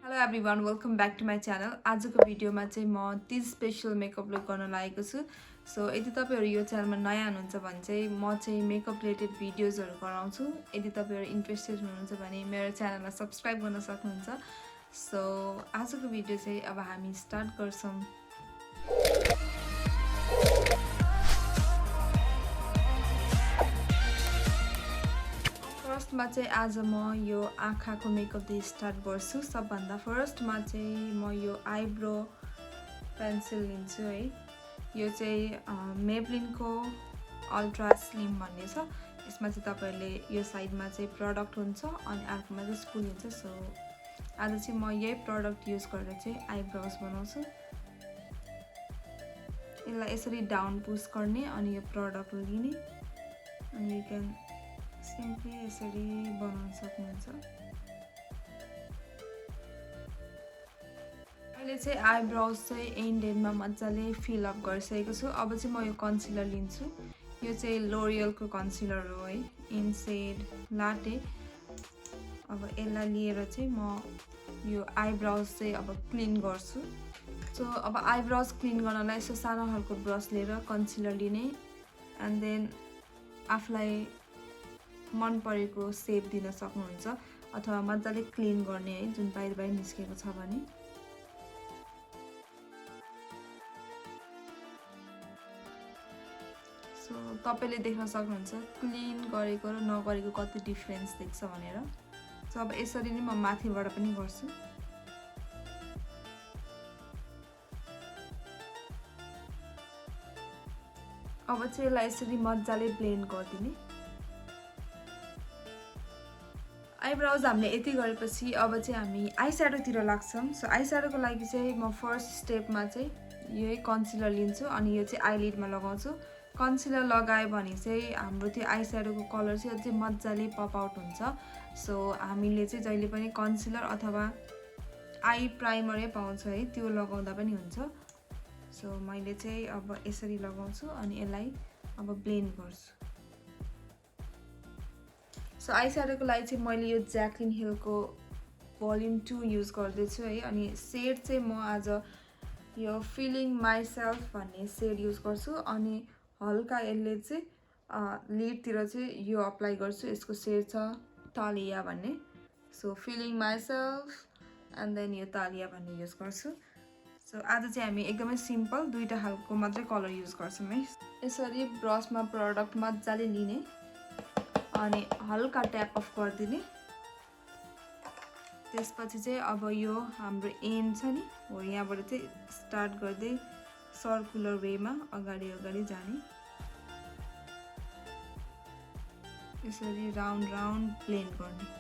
Hello everyone, welcome back to my channel. आजको भिडियोमा चाहिँ म तीज स्पेशल मेकअप लुक गर्न लागेको छु. सो यदि तपाईहरु यो च्यानलमा नयाँ हुनुहुन्छ भने चाहिँ म चाहिँ मेकअप रिलेटेड भिडियोजहरु गराउँछु. यदि तपाईहरु इन्ट्रेस्टेड हुनुहुन्छ भने मेरो च्यानललाई सब्स्क्राइब गर्न सक्नुहुन्छ. सो आजको भिडियो चाहिँ अब हामी स्टार्ट गर्छौं. फर्स्टमा चाहिँ आज म यो आँखाको मेकअपदेखि स्टार्ट गर्छु. सबभन्दा फर्स्टमा चाहिँ म यो आइब्रो पेन्सिल लिन्छु है. यो चाहिँ मेबलिनको अल्ट्रा स्लिम भन्ने छ. यसमा चाहिँ तपाईहरुले यो साइडमा चाहिँ प्रोडक्ट हुन्छ अनि अर्कोमा चाहिँ स्पुल हुन्छ. सो आज चाहिँ म यही प्रोडक्ट युज गरेर चाहिँ आइब्रोज बनाउँछु. यसलाई यसरी डाउन पुश गर्ने अनि यो प्रोडक्ट लिने अनि यु क्यान सिम्पली यसरी बनाउन सक्नुहुन्छ. अहिले चाहिँ आइब्रोज चाहिँ एन्ड एन्डमा मजाले फिल अप गरिसकेको छु. अब चाहिँ म यो कन्सिलर लिन्छु. यो चाहिँ लोरियलको कन्सिलर हो है, इन सेड लाटे. अब यसलाई लिएर चाहिँ म यो आइब्रोज चाहिँ अब क्लिन गर्छु. सो अब आइब्रोज क्लिन गर्नलाई यसो सानो खालको ब्रस लिएर कन्सिलर लिने एन्ड देन आफूलाई मन परेको शेप दिन सक्नुहुन्छ अथवा मजाले क्लिन गर्ने है, जुन बाहिर निस्केको छ भने. सो तपाईले देख्न सक्नुहुन्छ क्लिन गरेको र नगरेको कति डिफरेन्स देख्छ भनेर. सो अब यसरी नै म माथिबाट पनि गर्छु. अब चाहिँ यसलाई यसरी मजाले ब्लेन्ड गरिदिने. आइब्रोज हामीले यति गरेपछि अब चाहिँ हामी आइस्याडोतिर लाग्छौं. सो आइस्याडोको लागि चाहिँ म फर्स्ट स्टेपमा चाहिँ यही कन्सिलर लिन्छु अनि यो चाहिँ आइलिडमा लगाउँछु. कन्सिलर लगाए भने चाहिँ हाम्रो त्यो आइस्याडोको कलर चाहिँ अझै मजाले पप आउट हुन्छ. सो हामीले चाहिँ जहिले पनि कन्सिलर अथवा आई प्राइमरै पाउँछ है, त्यो लगाउँदा पनि हुन्छ. सो मैले चाहिँ अब यसरी लगाउँछु अनि यसलाई अब ब्लेन्ड गर्छु. सो आइस्याडोको लागि चाहिँ मैले यो ज्याक्लिन हिलको भोल्युम 2 युज गर्दैछु है. अनि सेड चाहिँ म आज यो फिलिङ माइसेल्फ भन्ने सेड युज गर्छु अनि हल्का यसले चाहिँ लिडतिर चाहिँ यो अप्लाई गर्छु. यसको सेड छ तालिया भन्ने. So filling myself and then यो तालिया भन्ने युज गर्छु. सो आज चाहिँ हामी एकदमै सिम्पल दुईटा खालको मात्रै कलर युज गर्छौं है. यसरी ब्रसमा प्रोडक्ट मजाले लिने अनि हल्का ट्याप अफ गरिदिने. त्यसपछि चाहिँ अब यो हाम्रो एन्ड छ नि हो, यहाँबाट चाहिँ स्टार्ट गर्दै सर्कुलर वेमा अगाडि अगाडि जाने. यसरी राउन्ड राउन्ड ब्लेन्ड गर्ने.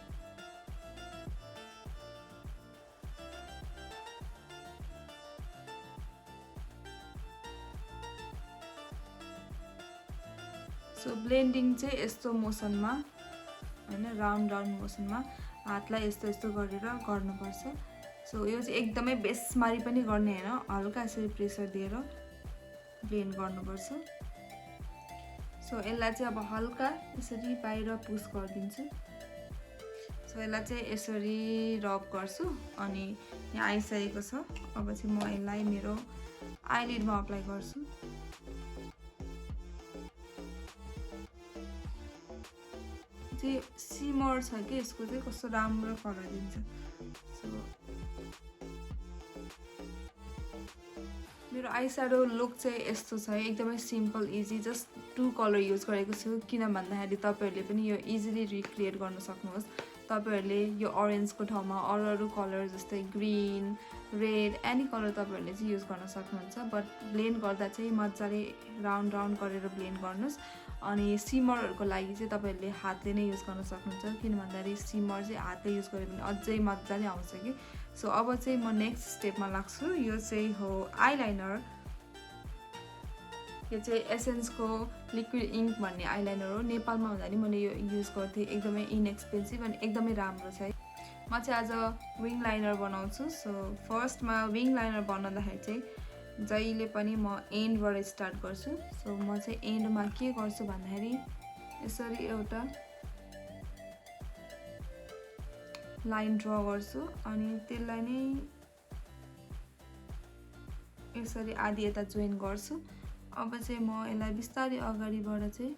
सो ब्लेन्डिङ चाहिँ यस्तो मोसनमा हैन, राउन्ड राउन्ड मोसनमा हातलाई यस्तो यस्तो गरेर गर्नुपर्छ. सो यो चाहिँ एकदमै बेसमारी पनि गर्ने हैन, हल्का यसरी प्रेसर दिएर ब्लेन्ड गर्नुपर्छ. सो यसलाई चाहिँ अब हल्का यसरी बाहिर पुश गरिदिन्छु. सो यसलाई चाहिँ यसरी रब गर्छु अनि यहाँ आइसकेको छ. अब चाहिँ म यसलाई मेरो आइलिडमा अप्लाई गर्छु. सिमर छ कि यसको चाहिँ कस्तो राम्रो कलर दिन्छ. सो मेरो आइस्याडो लुक चाहिँ यस्तो छ, एकदमै simple easy. Just 2 colour use गरेको छु किन भन्दाखेरि तपाईहरुले पनि यो इजिली रिक्रिएट गर्न सक्नुहोस्. तपाईहरुले यो ऑरेन्जको ठाउँमा अरू कलर जस्तै ग्रीन, रेड, एनी कलर तपाईहरुले चाहिँ युज गर्न सक्नुहुन्छ. बट ब्लेन्ड गर्दा चाहिँ मजाले राउन्ड राउन्ड गरेर ब्लेन्ड गर्नुस्. अनि सिमरहरुको लागि चाहिँ तपाईहरुले हातले नै युज गर्न सक्नुहुन्छ किन भन्दाखेरि सिमर चाहिँ हातले युज गरे भने अझै मजाले आउँछ कि. सो अब चाहिँ म नेक्स्ट स्टेपमा लाग्छु. यो चाहिँ हो आइलाइनर. यो चाहिँ एसेन्सको लिक्विड इङ्क भन्ने आइलाइनर हो. नेपालमा हुँदा नि मैले यो युज गर्थेँ. एकदमै इनएक्सपेन्सिभ अनि एकदमै राम्रो छ. म चाहिँ आज विङ लाइनर बनाउँछु. सो फर्स्टमा विङ लाइनर बनाउँदाखेरि चाहिँ जहिले पनि म एन्डबाट स्टार्ट गर्छु. सो म चाहिँ एन्डमा के गर्छु भन्दाखेरि यसरी एउटा लाइन ड्र गर्छु अनि त्यसलाई नै यसरी आधी यता जोइन गर्छु। अब चाहिँ म यसलाई बिस्तारै अगाडिबाट चाहिँ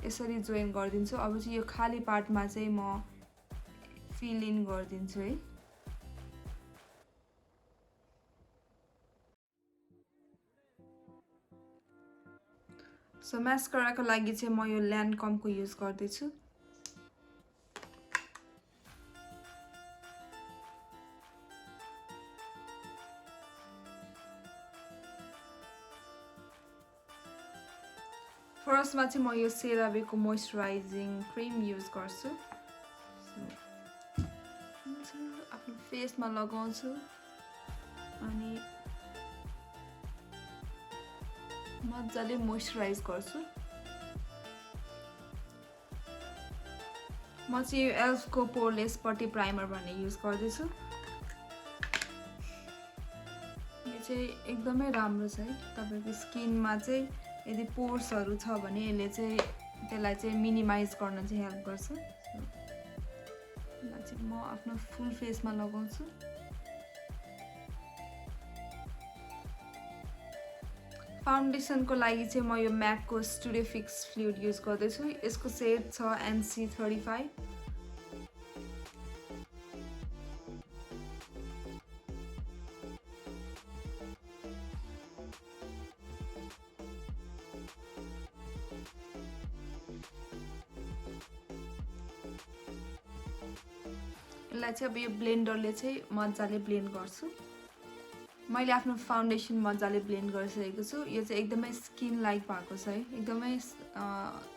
यसरी जोइन गरिदिन्छु। अब चाहिँ यो खाली पार्टमा चाहिँ म फिल इन गरिदिन्छु है। सो मास्काराको लागि चाहिँ म यो ल्यान्डकमको युज गर्दैछु। फर्स्टमा चाहिँ म यो सेरावेको मोइस्चराइजिङ क्रिम युज गर्छु। आफ्नो फेसमा लगाउँछु अनि मजाले मोइस्चराइज गर्छु। म चाहिँ यो एल्फको पोरलेस पट्टी प्राइमर भन्ने युज गर्दैछु। यो चाहिँ एकदमै राम्रो छ है। तपाईको स्किनमा चाहिँ यदि पोर्सहरु छ भने यसले चाहिँ त्यसलाई चाहिँ मिनिमाइज गर्न चाहिँ हेल्प गर्छ। यसलाई चाहिँ म आफ्नो फुल फेसमा लगाउँछु। फाउन्डेसनको लागि चाहिँ म यो म्याकको स्टुडियो फिक्स फ्लुइड युज गर्दैछु। यसको शेड छ NC35। यसलाई चाहिँ अब यो ब्लेन्डरले चाहिँ मजाले ब्लेन्ड गर्छु। मैले आफ्नो फाउन्डेसन मजाले ब्लेन्ड गरिसकेको छु। यो चाहिँ एकदमै स्किन लाइक भएको छ है। एकदमै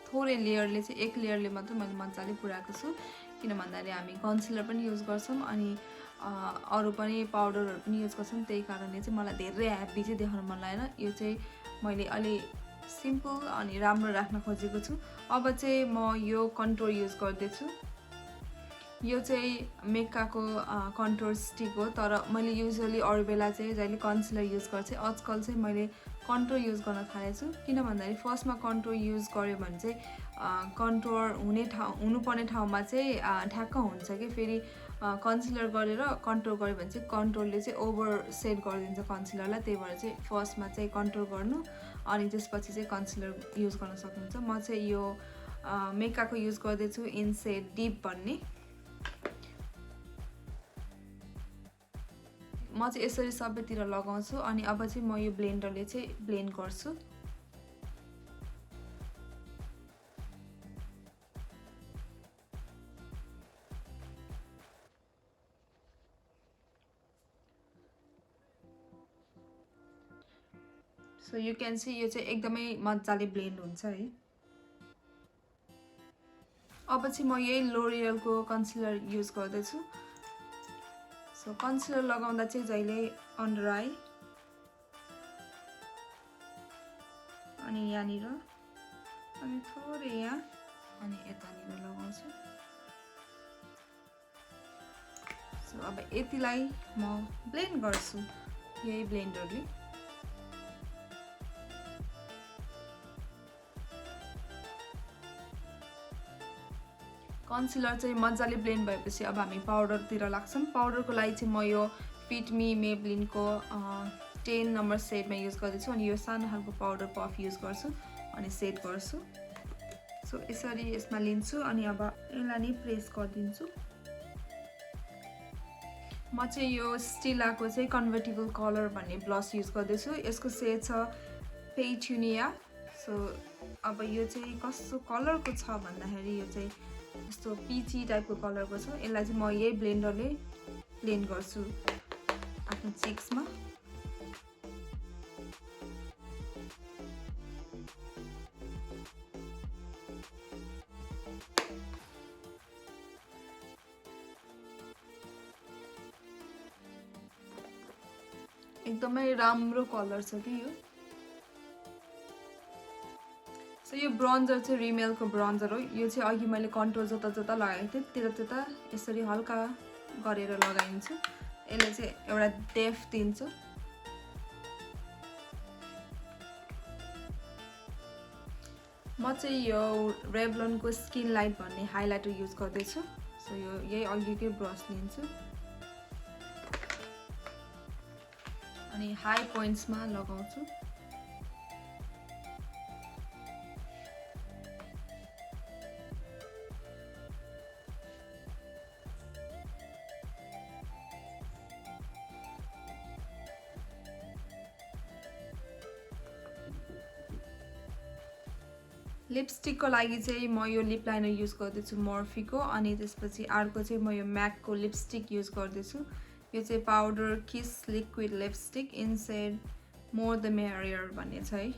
थोरै लेयरले चाहिँ एक लेयरले मात्र मैले मजाले पुराएको छु। किन भन्दाखेरि हामी कन्सिलर पनि युज गर्छौं अनि अरु पनि पाउडरहरु पनि युज गर्छौं। त्यही कारणले चाहिँ मलाई धेरै हेभी चाहिँ देखाउन मन लागेन। यो चाहिँ मैले अलि सिम्पल अनि राम्रो राख्न खोजेको छु। अब चाहिँ म यो कन्टुर युज गर्दैछु। यो चाहिँ मेकाको कन्टुर स्टिक हो। तर मैले युजुअली अरु बेला चाहिँ जहिले कन्सिलर युज गर्छु। आजकल चाहिँ मैले कन्टुर युज गर्न थालेछु। किन भन्दाखेरि फर्स्टमा कन्टुर युज गर्यो भने चाहिँ कन्टुर हुनुपर्ने ठाउँमा चाहिँ ठ्याक्क हुन्छ कि फेरि कन्सिलर गरेर कन्टुर गर्यो भने चाहिँ कन्टुरले चाहिँ ओभर सेट गरिदिन्छ कन्सिलरलाई। त्यही भएर चाहिँ फर्स्टमा चाहिँ कन्टुर गर्नु अनि त्यसपछि चाहिँ कन्सिलर युज गर्न सक्नुहुन्छ। म चाहिँ यो मेकाको युज गर्दैछु इन सेड डीप भन्ने। म चाहिँ यसरी सबैतिर लगाउँछु अनि अब चाहिँ म यो ब्लेन्डरले चाहिँ ब्लेन्ड गर्छु। सो यु क्यान सी यो चाहिँ एकदमै मजाले ब्लेन्ड हुन्छ है। अब चाहिँ म यही लोरियलको कन्सिलर युज गर्दैछु। सो कन्सिलर लगाउँदा चाहिँ जहिले अन्डर आई अनि यहाँनिर अनि थोरै यहाँ अनि यतानिर लगाउँछु। सो अब यतिलाई म ब्लेन्ड गर्छु यही ब्लेन्डरले। कन्सिलर चाहिँ मजाले ब्लेन्ड भएपछि अब हामी पाउडरतिर लाग्छौं। पाउडरको लागि चाहिँ म यो फिट मी मेबलिनको 10 नम्बर सेडमा युज गर्दैछु अनि यो सानो खालको पाउडर पफ युज गर्छु अनि सेट गर्छु। सो यसरी यसमा लिन्छु अनि अब यसलाई नि प्रेस गरिदिन्छु। म चाहिँ यो स्टिलाको चाहिँ कन्भर्टिबल कलर भन्ने ब्लस युज गर्दैछु। यसको शेड छ पेटुनिया। सो अब यो चाहिँ कस्तो कलरको छ भन्दाखेरि यो चाहिँ यस्तो पीची टाइपको कलरको छ। यसलाई चाहिँ म यही ब्लेन्डरले ब्लेन्ड गर्छु आफ्नो चिक्समा। एकदमै राम्रो कलर छ कि यो। सो यो ब्रोन्जर चाहिँ रिमेलको ब्रोन्जर हो। यो चाहिँ अघि मैले कन्टुर जता जता लगाएको थिएँ त्यता त्यता यसरी हल्का गरेर लगाइन्छ। यसले चाहिँ एउटा डेप्थ दिन्छ। म चाहिँ यो revlon को स्किन लाइट भन्ने हाइलाइटर युज गर्दैछु सो यो यही अघिकै ब्रस लिन्छु अनि हाई पोइन्ट्समा लगाउँछु लिपस्टिक को लागि चाहिँ म यो लिप लाइनर युज गर्दैछु मर्फीको अनि त्यसपछि अर्को चाहिँ म यो म्याक को लिपस्टिक युज गर्दैछु यो चाहिँ powder kiss liquid lipstick in shade more the merrier भन्ने छ है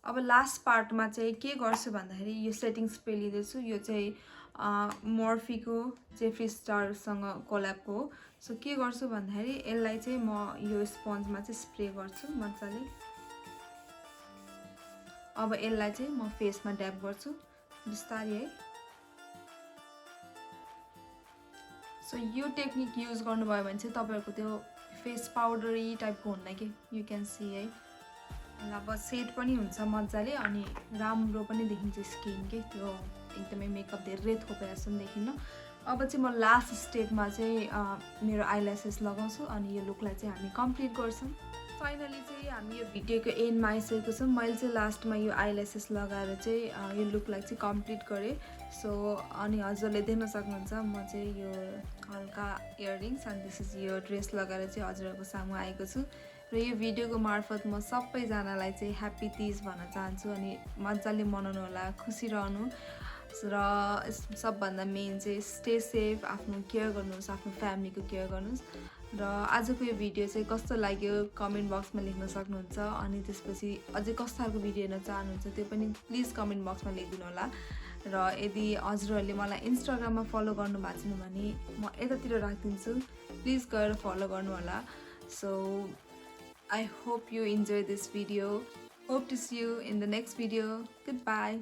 अब लास्ट पार्टमा चाहिँ के गर्छु भन्दाखेरि यो सेटिङ स्प्रे लिँदैछु यो चाहिँ मर्फीको जेफ्री स्टारसँग कोल्याबको हो सो के गर्छु भन्दाखेरि यसलाई चाहिँ म यो स्पन्जमा चाहिँ स्प्रे गर्छु मजाले अब यसलाई चाहिँ म फेसमा ड्याब गर्छु बिस्तारै है सो यो टेक्निक युज गर्नुभयो भने चाहिँ तपाईहरुको त्यो फेस पाउडरी टाइपको हुन्न के यु क्यान सी है अब सेट पनि हुन्छ मजाले अनि राम्रो पनि देखिन्छ स्किन के त्यो एकदमै मेकअप धेरै थोपे जस्तो पनि देखिन्न अब चाहिँ म लास्ट स्टेपमा चाहिँ मेरो आइल्यासेस लगाउँछु अनि यो लुकलाई चाहिँ हामी कम्प्लिट गर्छौं फाइनली चाहिँ हामी यो भिडियोको एन्डमा आइसकेको छौं मैले चाहिँ लास्टमा यो आइल्यासेस लगाएर चाहिँ यो लुकलाई चाहिँ कम्प्लिट गरे सो अनि हजुरले देख्न सक्नुहुन्छ म चाहिँ यो हल्का इयररिङ्स अनि त्यसपछि यो ड्रेस लगाएर चाहिँ हजुरहरुको सामु आएको छु र यो भिडियोको मार्फत म सबैजनालाई चाहिँ ह्यापी तीज भन्न चाहन्छु अनि मजाले मनाउनु होला खुसी रहनु र सबभन्दा मेन चाहिँ स्टे सेफ आफ्नो केयर गर्नुहोस् आफ्नो फ्यामिलीको केयर गर्नुहोस् र आजको यो भिडियो चाहिँ कस्तो लाग्यो कमेन्ट बक्समा लेख्न सक्नुहुन्छ अनि त्यसपछि अझै कस्तो खालको भिडियो हेर्न चाहनुहुन्छ त्यो पनि प्लिज कमेन्ट बक्समा लेखिदिनु होला र यदि हजुरहरूले मलाई इन्स्टाग्राममा फलो गर्नु भएको छैन भने म यतातिर राखिदिन्छु प्लिज गएर फलो गर्नु होला so I hope you enjoy this video. Hope to see you in the next video. Goodbye.